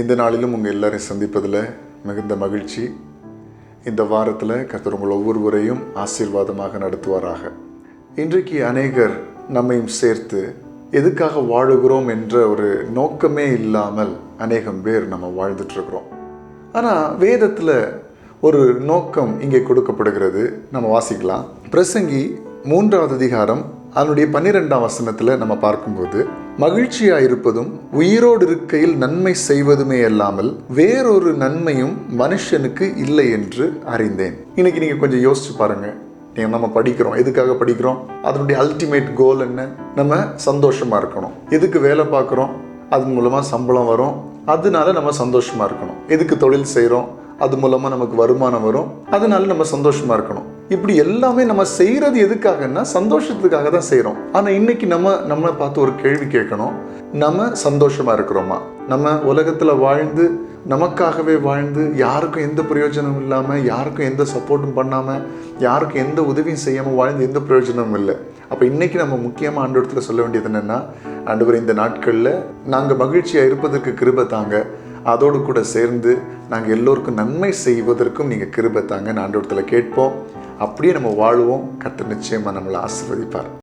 இந்த நாளிலும் உங்கள் எல்லாரையும் சந்திப்பதில் மிகுந்த மகிழ்ச்சி. இந்த வாரத்தில் கர்த்தர் உங்கள் ஒவ்வொருவரையும் ஆசீர்வாதமாக நடத்துவாராக. இன்றைக்கு அநேகர் நம்மையும் சேர்த்து எதுக்காக வாழுகிறோம் என்ற ஒரு நோக்கமே இல்லாமல் அநேகம் பேர் நம்ம வாழ்ந்துட்டுருக்குறோம். ஆனால் வேதத்தில் ஒரு நோக்கம் இங்கே கொடுக்கப்படுகிறது. நம்ம வாசிக்கலாம். பிரசங்கி 3வது அதிகாரம் அதனுடைய 12ஆம் வசனத்தில் நம்ம பார்க்கும்போது, மகிழ்ச்சியாக இருப்பதும் உயிரோடு இருக்கையில் நன்மை செய்வதுமே அல்லாமல் வேறொரு நன்மையும் மனுஷனுக்கு இல்லை என்று அறிந்தேன். இன்னைக்கு நீங்கள் கொஞ்சம் யோசிச்சு பாருங்க. நம்ம படிக்கிறோம், எதுக்காக படிக்கிறோம்? அதனுடைய அல்டிமேட் கோல் என்ன? நம்ம சந்தோஷமா இருக்கணும். எதுக்கு வேலை பார்க்குறோம்? அது மூலமாக சம்பளம் வரும், அதனால நம்ம சந்தோஷமா இருக்கணும். எதுக்கு தொழில் செய்கிறோம்? அது மூலமாக நமக்கு வருமானம் வரும், அதனால நம்ம சந்தோஷமா இருக்கணும். இப்படி எல்லாமே நம்ம செய்கிறது எதுக்காகன்னா சந்தோஷத்துக்காக தான் செய்கிறோம். ஆனால் இன்னைக்கு நம்ம பார்த்து ஒரு கேள்வி கேட்கணும். நம்ம சந்தோஷமா இருக்கிறோமா? நம்ம உலகத்தில் வாழ்ந்து நமக்காகவே வாழ்ந்து யாருக்கும் எந்த பிரயோஜனமும் இல்லாமல், யாருக்கும் எந்த சப்போர்ட்டும் பண்ணாமல், யாருக்கும் எந்த உதவியும் செய்யாமல் வாழ்ந்து எந்த பிரயோஜனமும் இல்லை. அப்போ இன்றைக்கி நம்ம முக்கியமாக ஆண்டவரத்தில் சொல்ல வேண்டியது என்னென்னா, ஆண்டவர் இந்த நாட்களில் நாங்கள் மகிழ்ச்சியாக இருப்பதற்கு கிருபை தாங்க, அதோடு கூட சேர்ந்து நாங்கள் எல்லோருக்கும் நன்மை செய்வதற்கும் நீங்கள் கிருபை தாங்க ஆண்டவரத்தில் கேட்போம். அப்படியே நம்ம வாழுவோம். கர்த்தர் நிச்சயமாக நம்மளை ஆசீர்வதிப்பார்.